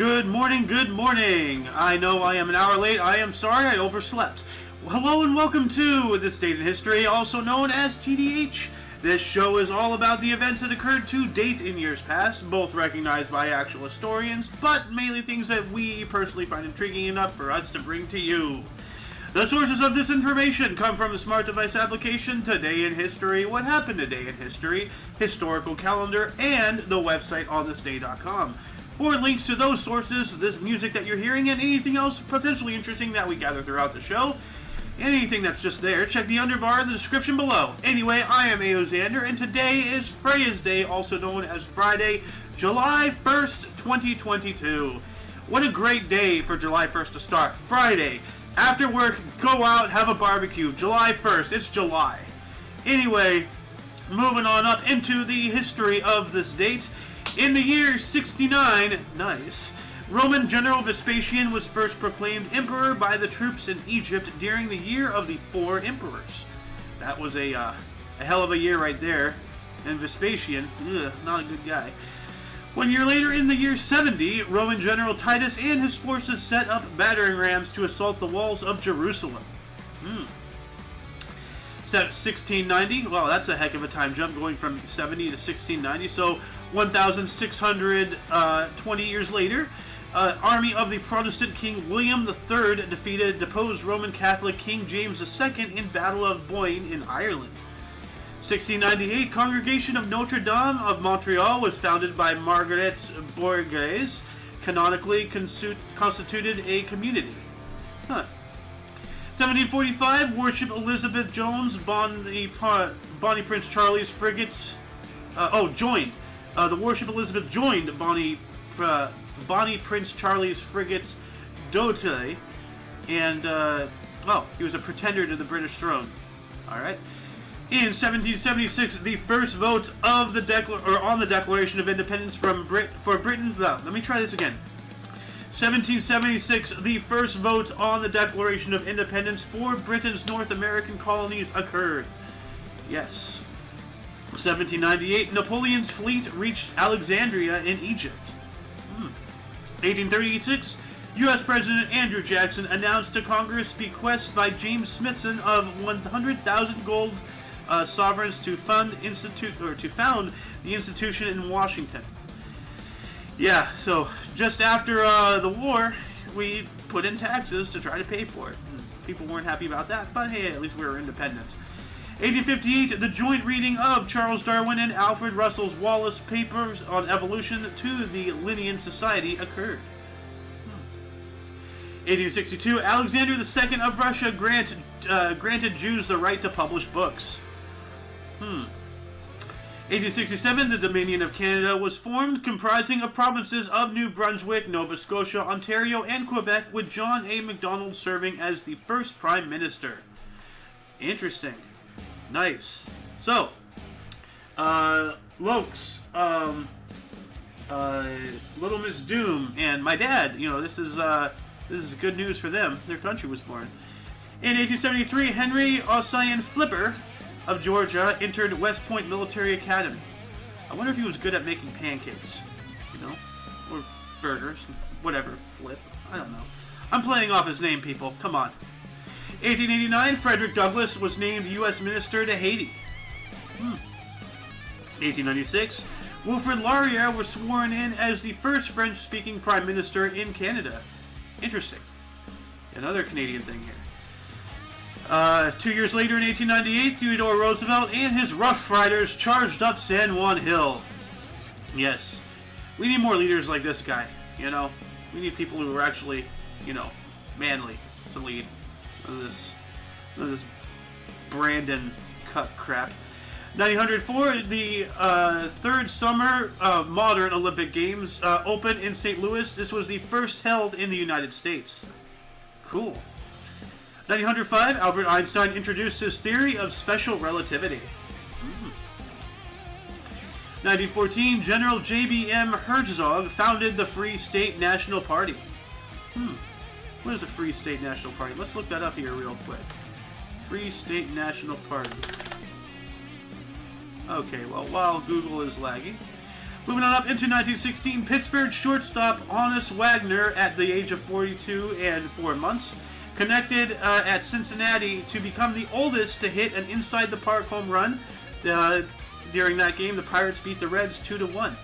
Good morning. I know I am an hour late. I am sorry, I overslept. Hello and welcome to This Date in History, also known as TDH. This show is all about the events that occurred to date in years past, both recognized by actual historians, but mainly things that we personally find intriguing enough for us to bring to you. The sources of this information come from the smart device application Today in History, What Happened Today in History, Historical Calendar, and the website onthisday.com. For links to those sources, this music that you're hearing, and anything else potentially interesting that we gather throughout the show, anything that's just there, check the underbar in the description below. Anyway, I am Aoxander, and today is Freya's Day, also known as Friday, July 1st, 2022. What a great day for July 1st to start. Friday. After work, go out, have a barbecue. July 1st. It's July. Anyway, moving on up into the history of this date. In the year 69, Roman General Vespasian was first proclaimed emperor by the troops in Egypt during the year of the Four Emperors. That was a hell of a year right there. And Vespasian, not a good guy. 1 year later, in the year 70, Roman General Titus and his forces set up battering rams to assault the walls of Jerusalem. 1690, well, that's a heck of a time jump, going from 70 to 1690, so 1,620 years later, army of the Protestant King William III defeated deposed Roman Catholic King James II in Battle of Boyne in Ireland. 1698, Congregation of Notre Dame of Montreal was founded by Marguerite Bourgeois, canonically constituted a community. 1745, Warship Elizabeth Jones, Bonnie Prince Charlie's frigates, the Warship Elizabeth joined Bonnie Prince Charlie's frigates Doughty, and, he was a pretender to the British throne. Alright. In 1776, the first vote of on the Declaration of Independence for Britain. Let me try this again. 1776, the first vote on the Declaration of Independence for Britain's North American colonies occurred. Yes. 1798, Napoleon's fleet reached Alexandria in Egypt. 1836, U.S. President Andrew Jackson announced to Congress bequest by James Smithson of 100,000 gold sovereigns to found the institution in Washington. Yeah, so just after the war, we put in taxes to try to pay for it. People weren't happy about that, but hey, at least we were independent. 1858, the joint reading of Charles Darwin and Alfred Russel Wallace's papers on evolution to the Linnean Society occurred. 1862, Alexander II of Russia granted Jews the right to publish books. 1867, the Dominion of Canada was formed, comprising of provinces of New Brunswick, Nova Scotia, Ontario, and Quebec, with John A. Macdonald serving as the first Prime Minister. Interesting. Nice. So, Lokes, Little Miss Doom, and my dad, this is good news for them. Their country was born. In 1873, Henry Ossian Flipper of Georgia entered West Point Military Academy. I wonder if he was good at making pancakes, or burgers, whatever, flip, I don't know. I'm playing off his name, people, come on. 1889, Frederick Douglass was named U.S. Minister to Haiti. 1896, Wilfrid Laurier was sworn in as the first French-speaking Prime Minister in Canada. Interesting. Another Canadian thing here. 2 years later, in 1898, Theodore Roosevelt and his Rough Riders charged up San Juan Hill. Yes, we need more leaders like this guy, We need people who are actually, manly to lead. None of this Brandon cut crap. 1904, the third summer modern Olympic Games opened in St. Louis. This was the first held in the United States. Cool. 1905, Albert Einstein introduced his theory of special relativity. 1914, General J.B.M. Herzog founded the Free State National Party. What is the Free State National Party? Let's look that up here real quick. Free State National Party. Okay, well, while Google is lagging. Moving on up into 1916, Pittsburgh shortstop Honus Wagner, at the age of 42 and 4 months, connected at Cincinnati to become the oldest to hit an inside-the-park home run. During that game, the Pirates beat the Reds 2-1.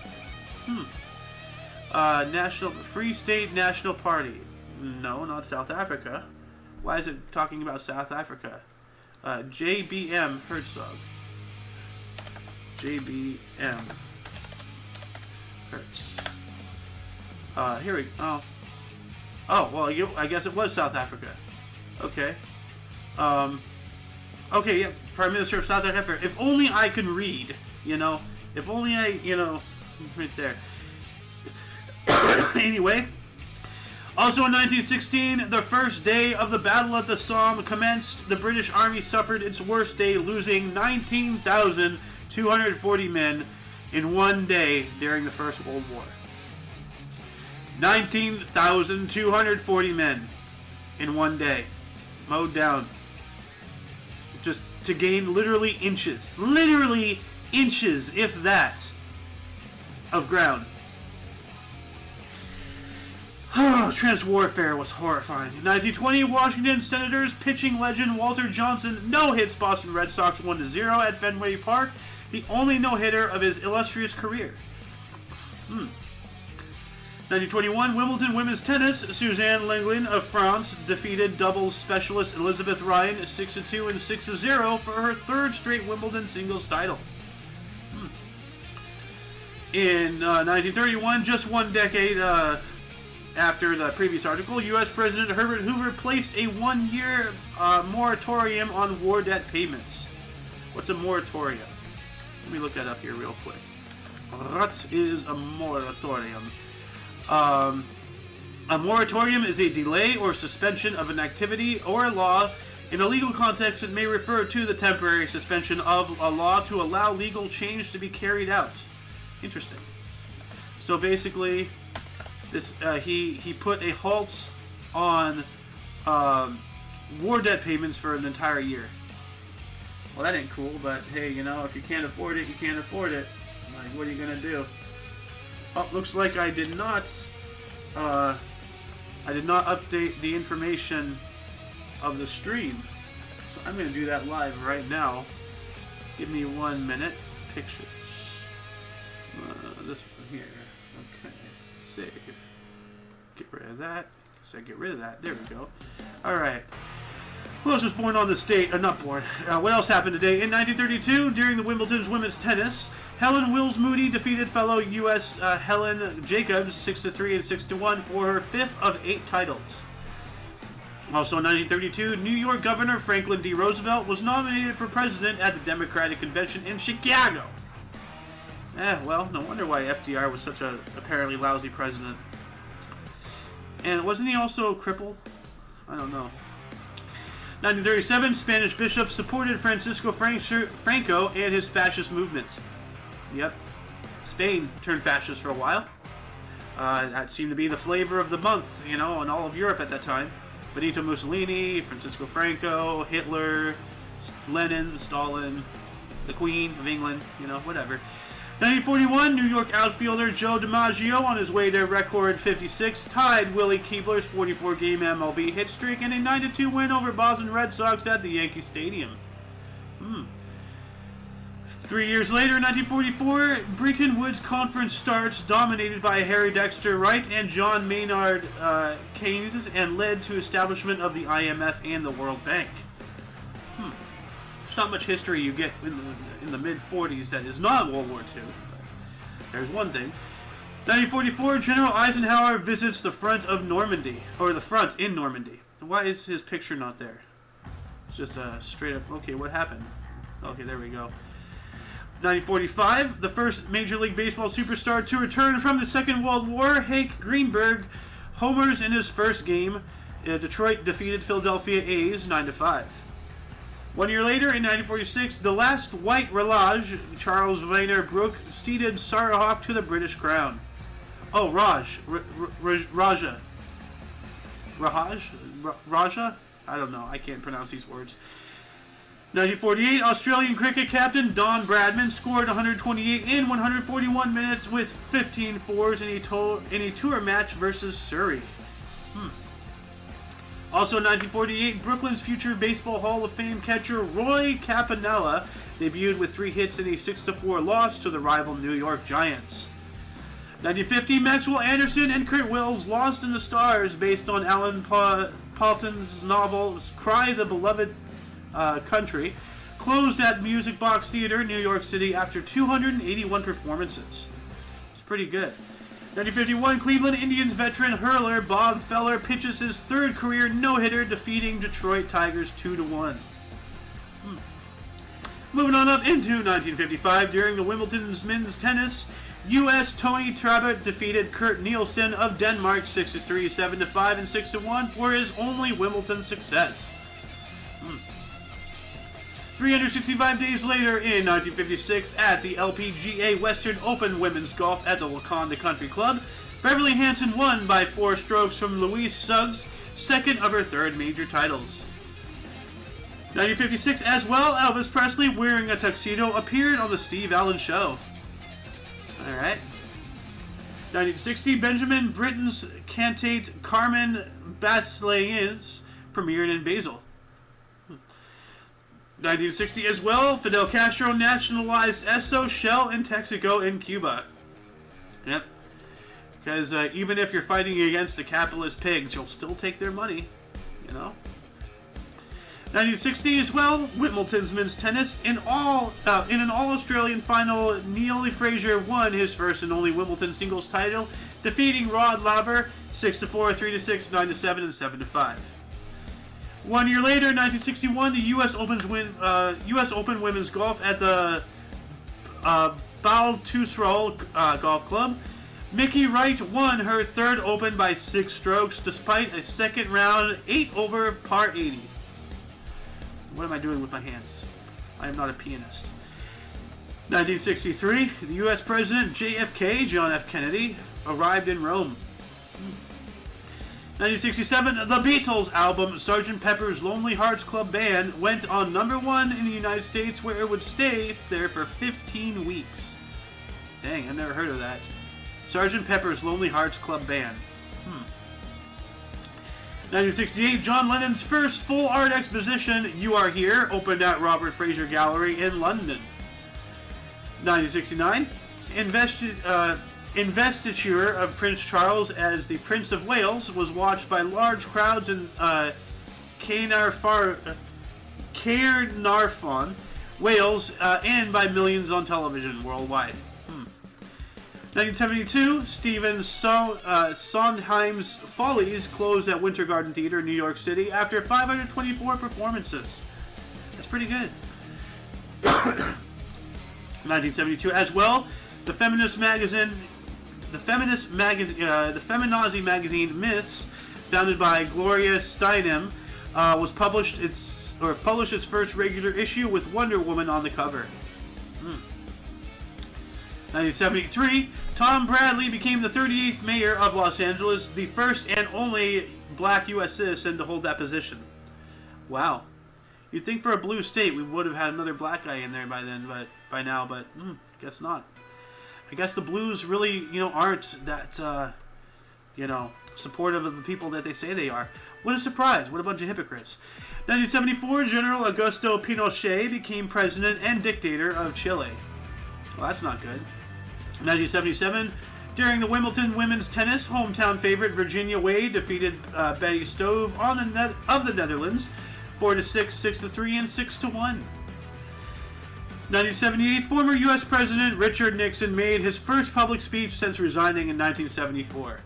Free State National Party. No, not South Africa. Why is it talking about South Africa? JBM Herzog. JBM Hertz. Here we go. Oh, well, I guess it was South Africa. Okay. Okay, yeah, Prime Minister of South Africa. If only I can read, you know. If only I, you know, right there. Anyway. Also in 1916, the first day of the Battle of the Somme commenced. The British Army suffered its worst day, losing 19,240 men in one day during the First World War. 19,240 men in one day. Mowed down. Just to gain literally inches, if that, of ground. Trench warfare was horrifying. In 1920, Washington Senators pitching legend Walter Johnson no-hits Boston Red Sox 1-0 at Fenway Park, the only no-hitter of his illustrious career. 1921, Wimbledon women's tennis. Suzanne Lenglen of France defeated doubles specialist Elizabeth Ryan 6-2 and 6-0 for her third straight Wimbledon singles title. In 1931, just one decade after the previous article, U.S. President Herbert Hoover placed a one-year moratorium on war debt payments. What's a moratorium? Let me look that up here real quick. What is a moratorium? A moratorium is a delay or suspension of an activity or a law. In a legal context, it may refer to the temporary suspension of a law to allow legal change to be carried out. Interesting. So basically, this he put a halt on war debt payments for an entire year. Well, that ain't cool, but hey, you know, if you can't afford it, you can't afford it. Like, what are you gonna do? Oh, looks like I did not update the information of the stream. So I'm going to do that live right now. Give me 1 minute. Pictures. This one here. Okay. Save. Get rid of that. So get rid of that. There we go. Alright. Who else was born on this date? Not born. What else happened today? In 1932, during the Wimbledon's women's tennis, Helen Wills Moody defeated fellow U.S. Helen Jacobs 6-3 and 6-1 for her fifth of 8 titles. Also in 1932, New York Governor Franklin D. Roosevelt was nominated for president at the Democratic Convention in Chicago. Well, no wonder why FDR was such a apparently lousy president. And wasn't he also crippled? I don't know. 1937, Spanish bishops supported Francisco Franco and his fascist movement. Yep. Spain turned fascist for a while. That seemed to be the flavor of the month, you know, in all of Europe at that time. Benito Mussolini, Francisco Franco, Hitler, Lenin, Stalin, the Queen of England, you know, whatever. 1941, New York outfielder Joe DiMaggio, on his way to record 56, tied Willie Keebler's 44-game MLB hit streak in a 9-2 win over Boston Red Sox at the Yankee Stadium. 3 years later, in 1944, Bretton Woods Conference starts, dominated by Harry Dexter Wright and John Maynard Keynes, and led to establishment of the IMF and the World Bank. There's not much history you get in the mid-40s that is not World War II. There's one thing. 1944, General Eisenhower visits the front of Normandy, or the front in Normandy. Why is his picture not there? It's just a straight up, okay, what happened? Okay, there we go. 1945, the first Major League Baseball superstar to return from the Second World War, Hank Greenberg, homers in his first game. Detroit defeated Philadelphia A's 9-5. 1 year later, in 1946, the last white Rajah, Charles Vainer Brooke, ceded Sarahawk to the British Crown. Oh, Raja. Raja? I don't know. I can't pronounce these words. 1948, Australian cricket captain Don Bradman scored 128 in 141 minutes with 15 fours in a tour match versus Surrey. Also, 1948, Brooklyn's future Baseball Hall of Fame catcher Roy Campanella debuted with 3 hits in a 6-4 loss to the rival New York Giants. 1950, Maxwell Anderson and Kurt Wills Lost in the Stars, based on Alan Paulton's novel Cry the Beloved Country, closed at Music Box Theater, New York City after 281 performances. It's pretty good. 1951, Cleveland Indians veteran hurler Bob Feller pitches his 3rd career no-hitter, defeating Detroit Tigers 2-1. Moving on up into 1955, during the Wimbledon's men's tennis, U.S. Tony Trabert defeated Kurt Nielsen of Denmark 6-3, 7-5, and 6-1 for his only Wimbledon success. 365 days later, in 1956, at the LPGA Western Open Women's Golf at the Wakanda Country Club, Beverly Hansen won by 4 strokes from Louise Suggs, 2nd of her 3rd major titles. 1956 as well, Elvis Presley, wearing a tuxedo, appeared on the Steve Allen Show. Alright. 1960, Benjamin Britten's cantate Carmen Basileus premiered in Basel. 1960 as well, Fidel Castro nationalized Esso, Shell, and Texaco in Cuba. Yep. Because even if you're fighting against the capitalist pigs, you'll still take their money. You know? 1960 as well, Wimbledon's men's tennis. In an all-Australian final, Neil Fraser won his first and only Wimbledon singles title, defeating Rod Laver 6-4, 3-6, 9-7, and 7-5. 1 year later, 1961, the U.S. Open Women's Golf at the Baltusrol Golf Club. Mickey Wright won her 3rd Open by 6 strokes, despite a 2nd round 8-over par 80. What am I doing with my hands? I am not a pianist. 1963, the U.S. President JFK, John F. Kennedy, arrived in Rome. 1967, the Beatles' album Sgt. Pepper's Lonely Hearts Club Band went on #1 in the United States, where it would stay there for 15 weeks. Dang, I've never heard of that. Sgt. Pepper's Lonely Hearts Club Band. 1968, John Lennon's first full art exposition, You Are Here, opened at Robert Fraser Gallery in London. 1969, investiture of Prince Charles as the Prince of Wales was watched by large crowds in Caernarfon, Wales, and by millions on television worldwide. 1972, Stephen Sondheim's Follies closed at Winter Garden Theater, New York City, after 524 performances. That's pretty good. 1972 as well, the feminazi magazine Myths, founded by Gloria Steinem, published its first regular issue with Wonder Woman on the cover. 1973, Tom Bradley became the 38th mayor of Los Angeles, the first and only black U.S. citizen to hold that position. Wow. You'd think for a blue state we would have had another black guy in there by now, but guess not. I guess the blues really, aren't that, supportive of the people that they say they are. What a surprise. What a bunch of hypocrites. 1974, General Augusto Pinochet became president and dictator of Chile. Well, that's not good. 1977, during the Wimbledon women's tennis, hometown favorite Virginia Wade defeated Betty Stove of the Netherlands 4-6, 6-3, and 6-1. 1978, former U.S. President Richard Nixon made his first public speech since resigning in 1974.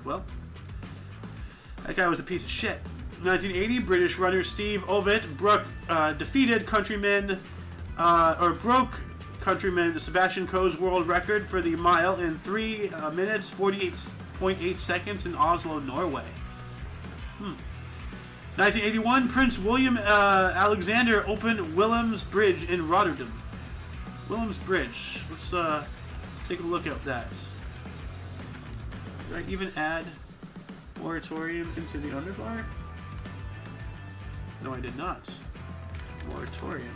Well, that guy was a piece of shit. 1980, British runner Steve Ovett broke countryman Sebastian Coe's world record for the mile in 3 minutes 48.8 seconds in Oslo, Norway. 1981, Prince William Alexander opened Willems Bridge in Rotterdam. Willems Bridge. Let's take a look at that. Did I even add moratorium into the underbar? No, I did not. Moratorium.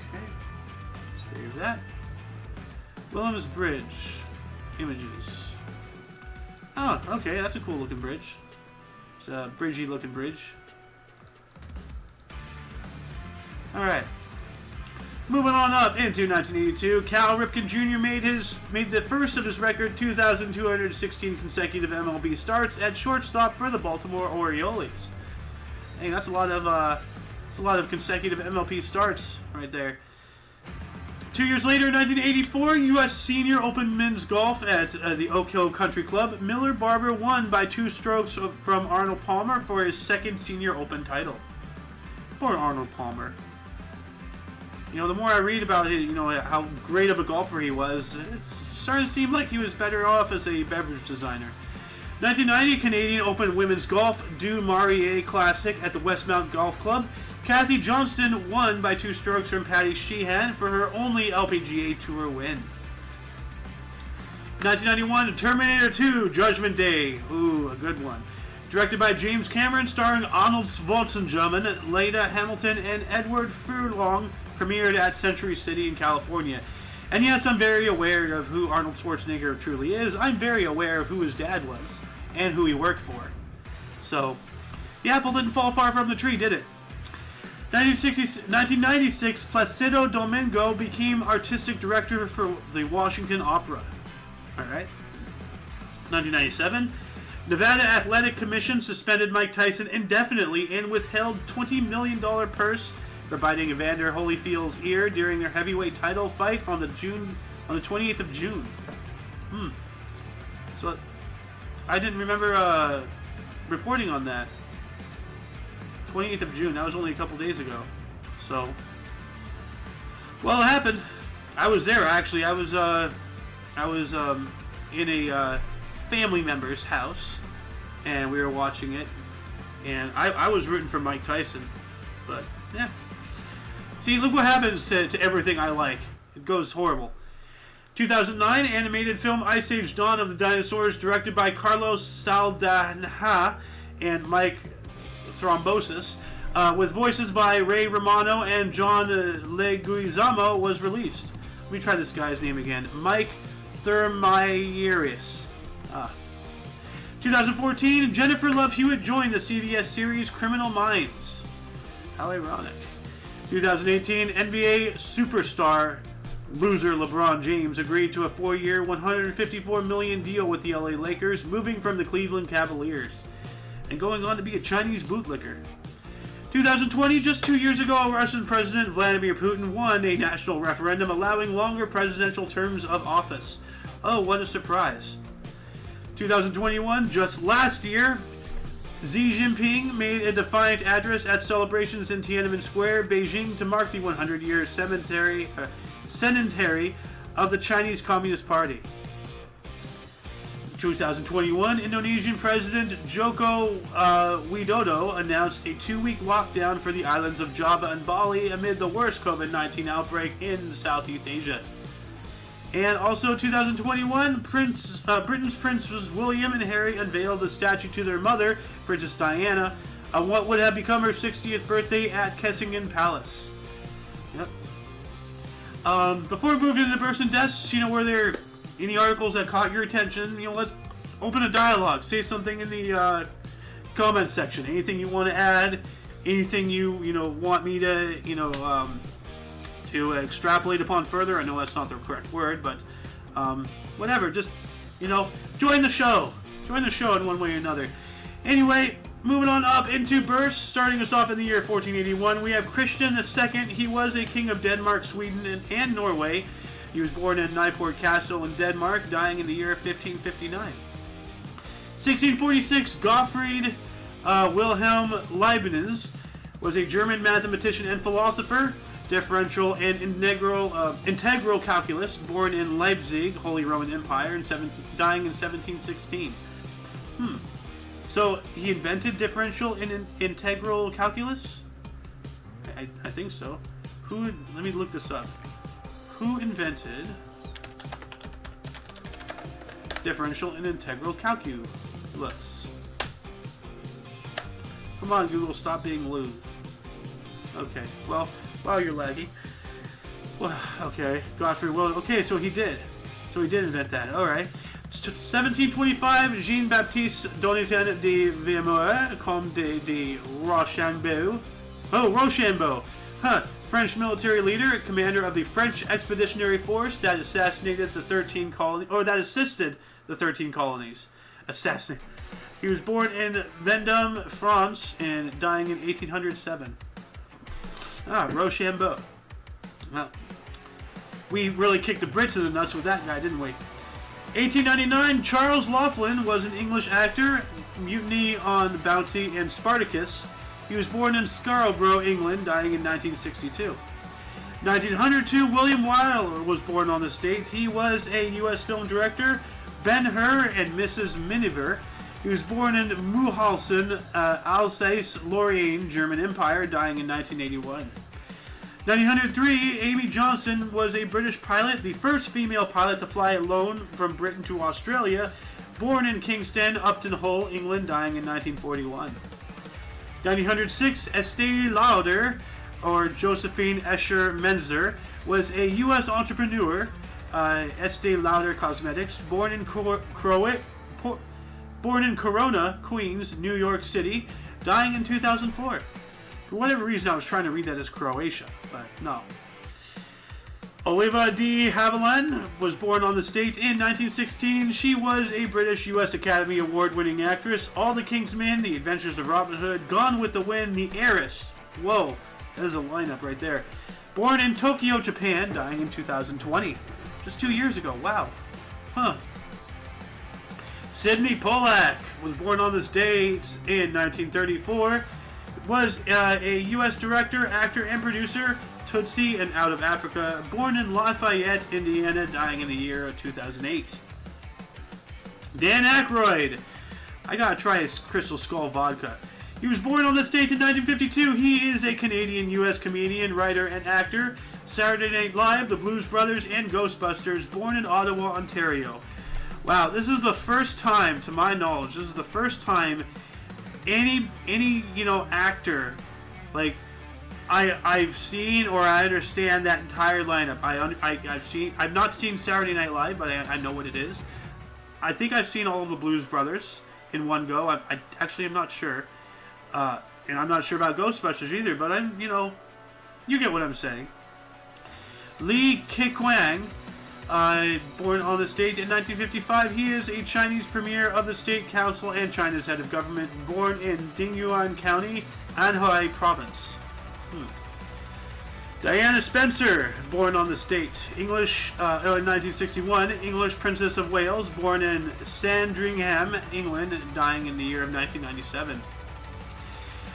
Okay. Save that. Williams Bridge. Images. Oh, okay, that's a cool looking bridge. It's a bridgey looking bridge. Alright. Moving on up into 1982, Cal Ripken Jr. made the first of his record 2,216 consecutive MLB starts at shortstop for the Baltimore Orioles. Hey, that's a lot of consecutive MLB starts right there. 2 years later, in 1984, U.S. Senior Open Men's Golf at the Oak Hill Country Club, Miller Barber won by 2 strokes from Arnold Palmer for his second Senior Open title. Poor Arnold Palmer. You know, the more I read about it, you know, how great of a golfer he was, it's starting to seem like he was better off as a beverage designer. 1990, Canadian Open Women's Golf Du Maurier Classic at the Westmount Golf Club. Kathy Johnston won by 2 strokes from Patty Sheehan for her only LPGA Tour win. 1991, Terminator 2, Judgment Day. Ooh, a good one. Directed by James Cameron, starring Arnold Schwarzenegger, Leda Hamilton, and Edward Furlong, premiered at Century City in California. And yes, I'm very aware of who Arnold Schwarzenegger truly is. I'm very aware of who his dad was and who he worked for. So, the apple didn't fall far from the tree, did it? 1996, Placido Domingo became artistic director for the Washington Opera. Alright. 1997, Nevada Athletic Commission suspended Mike Tyson indefinitely and withheld $20 million purse for biting Evander Holyfield's ear during their heavyweight title fight on the 28th of June. So, I didn't remember reporting on that. 28th of June, that was only a couple days ago. So, well, it happened. I was there, actually. I was in a family member's house, and we were watching it, and I was rooting for Mike Tyson, but, yeah. See, look what happens to everything I like. It goes horrible. 2009, animated film Ice Age Dawn of the Dinosaurs, directed by Carlos Saldanha and Mike Thrombosis, with voices by Ray Romano and John Leguizamo, was released. Let me try this guy's name again. Mike Thermieris. 2014, Jennifer Love Hewitt joined the CBS series Criminal Minds. How ironic. 2018, NBA superstar loser LeBron James agreed to a 4-year, $154 million deal with the LA Lakers, moving from the Cleveland Cavaliers and going on to be a Chinese bootlicker. 2020, just 2 years ago, Russian President Vladimir Putin won a national referendum allowing longer presidential terms of office. Oh, what a surprise. 2021, just last year, Xi Jinping made a defiant address at celebrations in Tiananmen Square, Beijing, to mark the 100-year centenary of the Chinese Communist Party. 2021, Indonesian President Joko Widodo announced a 2-week lockdown for the islands of Java and Bali amid the worst COVID-19 outbreak in Southeast Asia. And also 2021, Britain's Princes William and Harry unveiled a statue to their mother, Princess Diana, on what would have become her 60th birthday at Kensington Palace. Yep. Before we move into the births and deaths, were there any articles that caught your attention? Let's open a dialogue. Say something in the comment section. Anything you want to add? Anything you want me to to extrapolate upon further? I know that's not the correct word, but whatever. Just join the show. Join the show in one way or another. Anyway, moving on up into births, starting us off in the year 1481, we have Christian II. He was a king of Denmark, Sweden, and Norway. He was born in Nyport Castle in Denmark, dying in the year 1559. 1646, Gottfried Wilhelm Leibniz was a German mathematician and philosopher, differential and integral calculus, born in Leipzig, Holy Roman Empire, dying in 1716. So he invented differential and integral calculus? I think so. Let me look this up. Who invented differential and integral calculus? Come on, Google, stop being lewd. Okay, well, wow, you're laggy. Well, okay, Godfrey Will. Okay, so he did. So he did invent that. All right. 1725, Jean-Baptiste Donatin de Villemur, Comte de Rochambeau. Oh, Rochambeau. Huh. French military leader, commander of the French Expeditionary Force that assassinated the 13 colonies, or that assisted the 13 colonies. Assassinate. He was born in Vendôme, France, and dying in 1807. Ah, Rochambeau. Well, we really kicked the Brits in the nuts with that guy, didn't we? 1899, Charles Laughlin was an English actor, Mutiny on Bounty, and Spartacus. He was born in Scarborough, England, dying in 1962. 1902, William Wyler was born on this date. He was a U.S. film director, Ben-Hur and Mrs. Miniver. He was born in Mühlhausen, Alsace-Lorraine, German Empire, dying in 1981. 1903, Amy Johnson was a British pilot, the first female pilot to fly alone from Britain to Australia, born in Kingston, Upton Hull, England, dying in 1941. 1906, Estee Lauder, or Josephine Escher Menzer, was a U.S. entrepreneur, Estee Lauder Cosmetics, born in Corona, Queens, New York City, dying in 2004. For whatever reason, I was trying to read that as Croatia, but no. Oliva de Havilland was born on this date in 1916. She was a British U.S. Academy Award-winning actress. All the King's Men, The Adventures of Robin Hood, Gone with the Wind, The Heiress. Whoa, that is a lineup right there. Born in Tokyo, Japan, dying in 2020. Just 2 years ago, wow. Huh. Sidney Pollack was born on this date in 1934. Was a U.S. director, actor, and producer, Tootsie and Out of Africa, born in Lafayette, Indiana, dying in the year of 2008. Dan Aykroyd. I gotta try his Crystal Skull vodka. He was born on this date in 1952. He is a Canadian U.S. comedian, writer, and actor. Saturday Night Live, The Blues Brothers, and Ghostbusters, born in Ottawa, Ontario. Wow, this is the first time, to my knowledge, this is the first time any actor, like, I've seen or I understand that entire lineup. I've not seen Saturday Night Live, but I know what it is. I think I've seen all of the Blues Brothers in one go. I actually am not sure, and I'm not sure about Ghostbusters either. But you get what I'm saying. Li Keqiang, born on this date in 1955, he is a Chinese premier of the State Council and China's head of government. Born in Dingyuan County, Anhui Province. Diana Spencer, born on this date, English, in 1961, English Princess of Wales, born in Sandringham, England, dying in the year of 1997.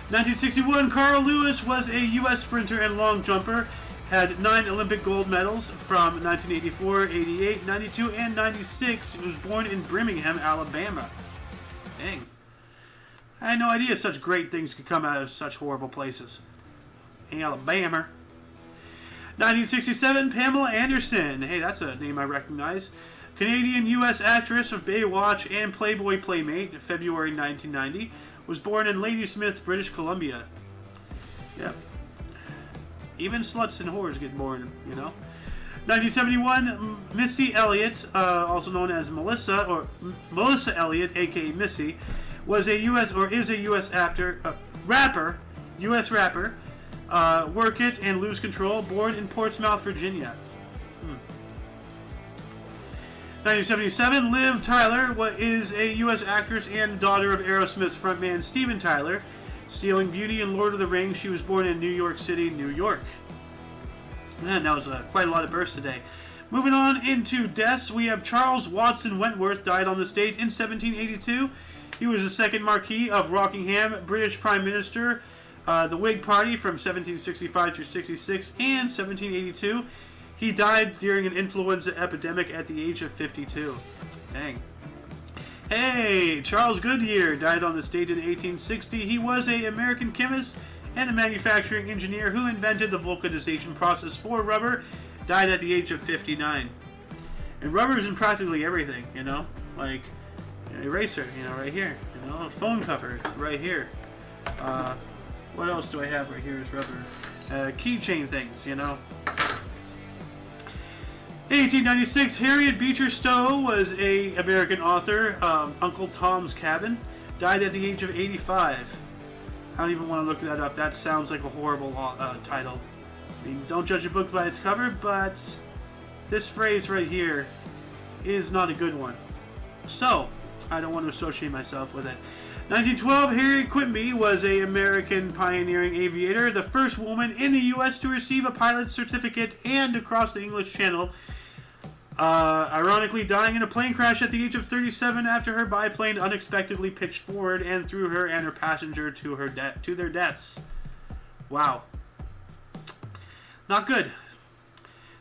1961, Carl Lewis was a U.S. sprinter and long jumper, had 9 Olympic gold medals from 1984, 88, 92, and 96. He was born in Birmingham, Alabama. Dang. I had no idea such great things could come out of such horrible places. Alabama. 1967, Pamela Anderson. Hey, that's a name I recognize. Canadian U.S. actress of Baywatch and Playboy Playmate, February 1990. Was born in Ladysmith, British Columbia. Yep. Even sluts and whores get born, 1971, Missy Elliott, also known as Melissa Elliott, aka Missy, was a U.S. or is a U.S. rapper, U.S. rapper. Work It and Lose Control, born in Portsmouth, Virginia. 1977, Liv Tyler is a U.S. actress and daughter of Aerosmith frontman Steven Tyler. Stealing Beauty and Lord of the Rings, she was born in New York City, New York. Man, that was quite a lot of births today. Moving on into deaths, we have Charles Watson Wentworth, died on this date in 1782. He was the second Marquis of Rockingham, British Prime Minister, the Whig Party from 1765 to 66 and 1782. He died during an influenza epidemic at the age of 52. Dang. Hey, Charles Goodyear died on this date in 1860. He was an American chemist and a manufacturing engineer who invented the vulcanization process for rubber. Died at the age of 59. And rubber is in practically everything, like eraser, right here. A phone cover right here. What else do I have right here is rubber keychain things, you know. 1896, Harriet Beecher Stowe was a American author. Uncle Tom's Cabin. Died at the age of 85. I don't even want to look that up. That sounds like a horrible title. I mean, don't judge a book by its cover, but this phrase right here is not a good one. So, I don't want to associate myself with it. 1912, Harriet Quimby was an American pioneering aviator, the first woman in the U.S. to receive a pilot's certificate and to cross the English Channel. Ironically, dying in a plane crash at the age of 37 after her biplane unexpectedly pitched forward and threw her and her passenger to their deaths. Wow. Not good.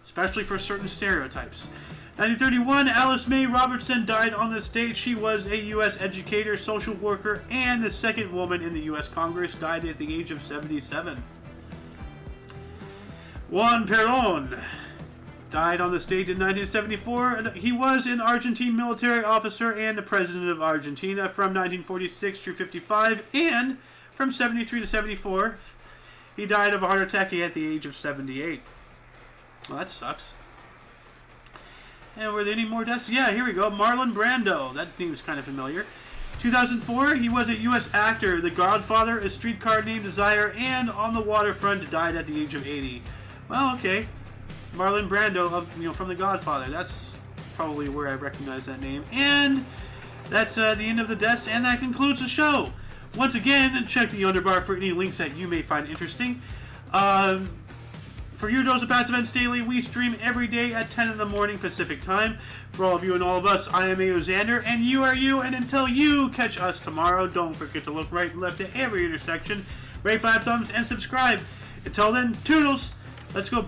Especially for certain stereotypes. 1931, Alice May Robertson died on this date. She was a U.S. educator, social worker, and the second woman in the U.S. Congress. Died at the age of 77. Juan Perón died on this date in 1974. He was an Argentine military officer and the president of Argentina from 1946 through 55, and from 73 to 74. He died of a heart attack at the age of 78. Well, that sucks. And were there any more deaths? Yeah, here we go. Marlon Brando. That name's kind of familiar. 2004, he was a U.S. actor, The Godfather, A Streetcar Named Desire, and On the Waterfront. Died at the age of 80. Well, okay. Marlon Brando, from The Godfather. That's probably where I recognize that name. And that's the end of the deaths, and that concludes the show. Once again, check the underbar for any links that you may find interesting. For your dose of past events daily, we stream every day at 10 in the morning Pacific time. For all of you and all of us, I am A.O. Xander, and you are you. And until you catch us tomorrow, don't forget to look right and left at every intersection, rate 5 thumbs, and subscribe. Until then, toodles. Let's go.